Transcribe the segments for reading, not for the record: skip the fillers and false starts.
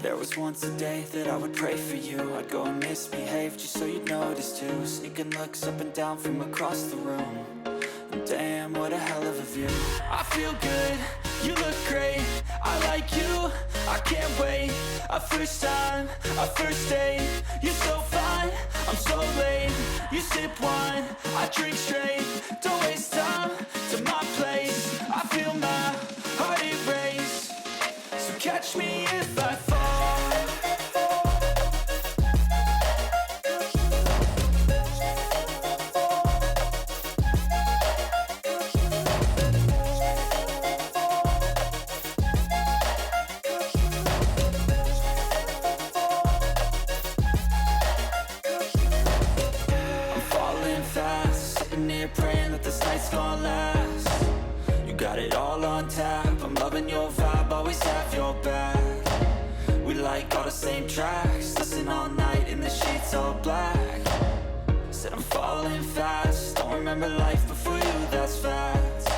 There was once a day that I would pray for you. I'd go and misbehave just so you'd notice too. Sneaking looks up and down from across the room. And damn, what a hell of a view. I feel good, you look great, I like you, I can't wait. A first time, a first date, you're so fine, I'm so late. You sip wine, I drink straight, don't waste time to my place. I feel my heart erase, so catch me if I fall. Praying that this night's gonna last. You got it all on tap, I'm loving your vibe, always have your back. We like all the same tracks, listen all night in the sheets all black. Said I'm falling fast, don't remember life before you, that's fact.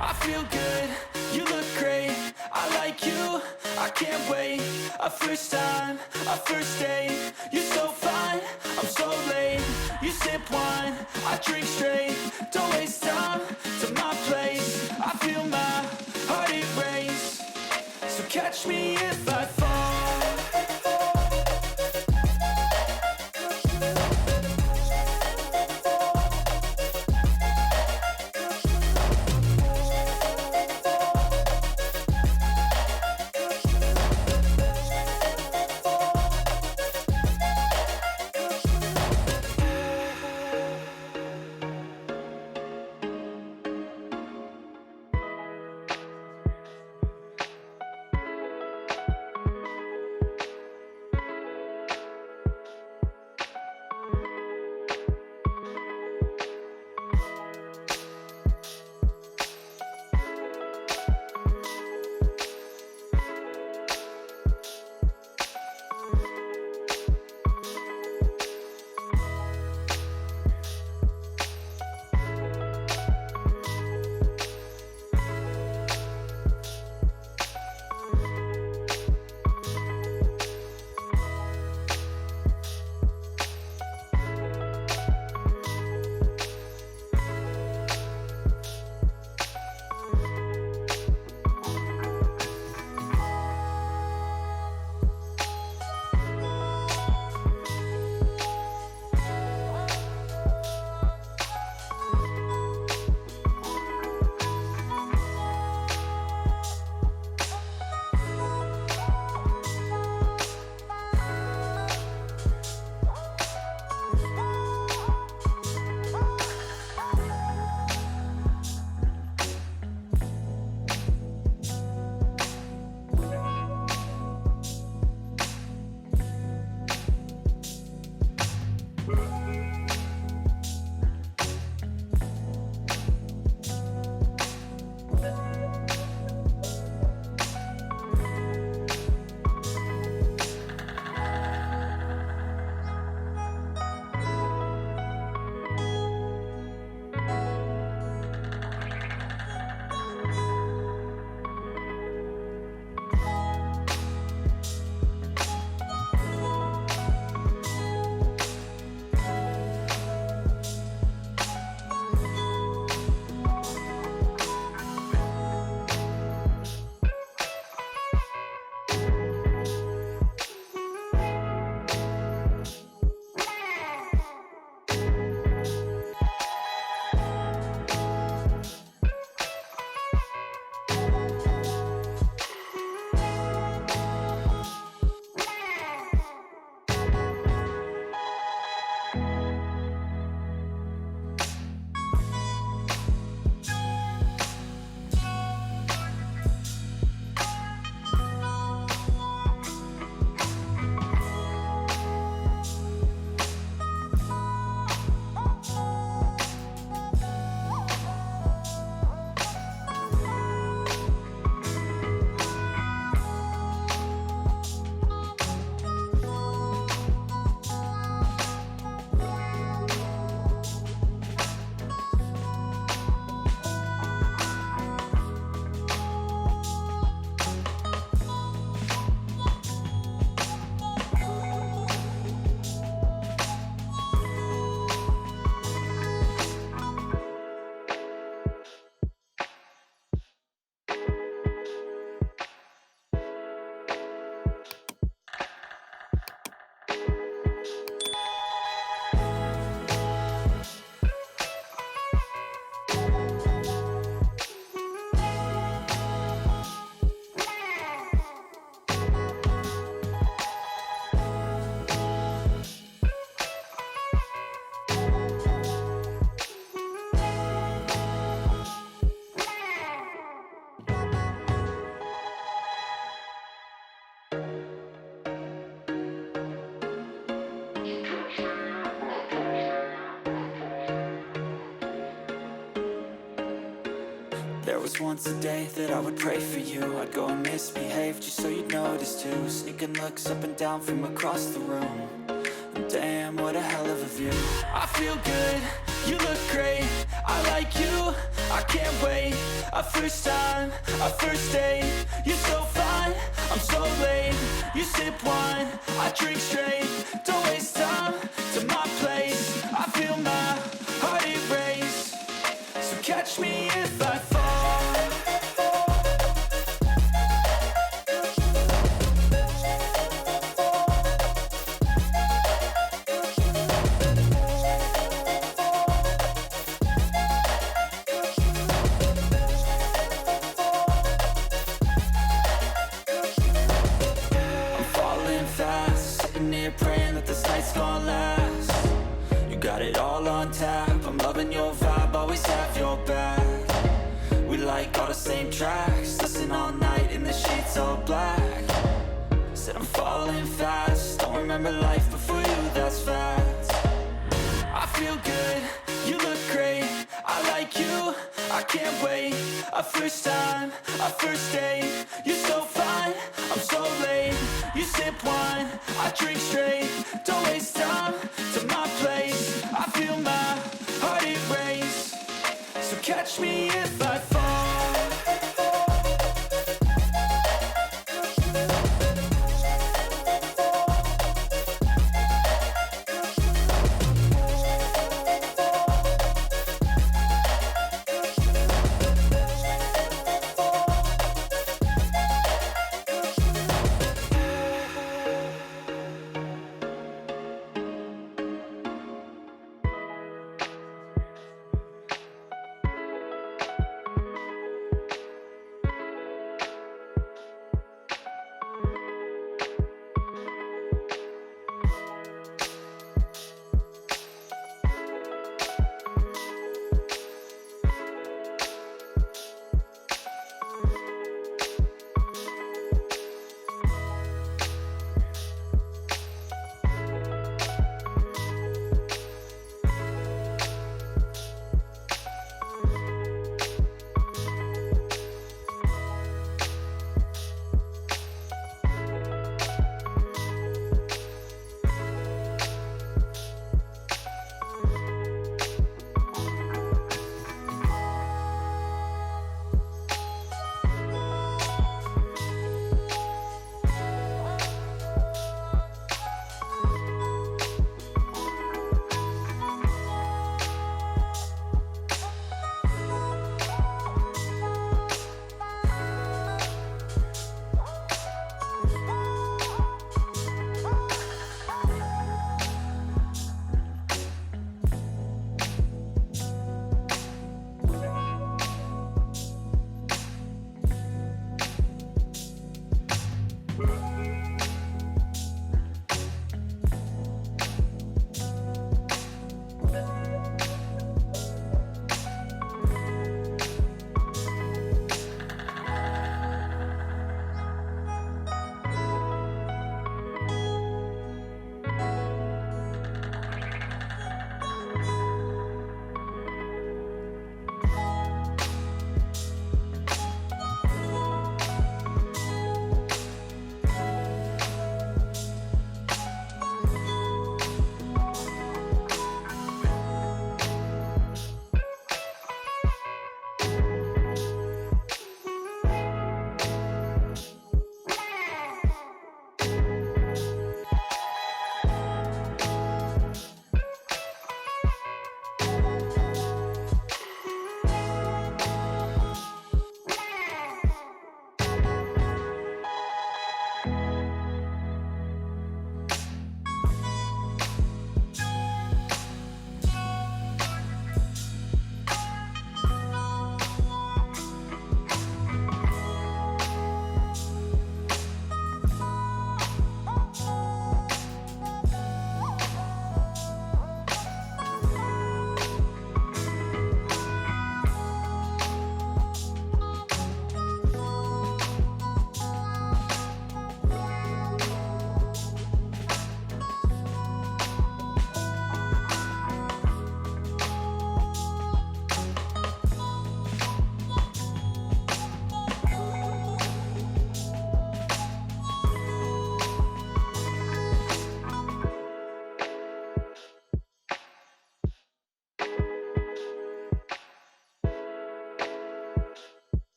I feel good, you look great, I like you, I can't wait. A first time, a first date, you're so fine, I'm so late. You sip wine, I drink straight, don't waste time to my place. I feel my heart erase, so catch me if I fall. was once a day that I would pray for you. I'd go and misbehave just so you'd notice too. Sneaking looks up and down from across the room. And damn, what a hell of a view. I feel good, you look great, I like you, I can't wait. A first time, a first date, you're so fine, I'm so late. You sip wine, I drink straight, don't waste time to my place. I feel my heart erase, so catch me if I fall. Praying that this night's gonna last. You got it all on tap, I'm loving your vibe, always have your back. We like all the same tracks, listen all night in the sheets all black. Said I'm falling fast, don't remember life before you, that's facts. I feel good, you look great, I like you, I can't wait. A first time, a first date, you're so fine, I'm so late. You sip wine, I drink straight, don't waste time to my place. I feel my heart erase, so catch me if I fall.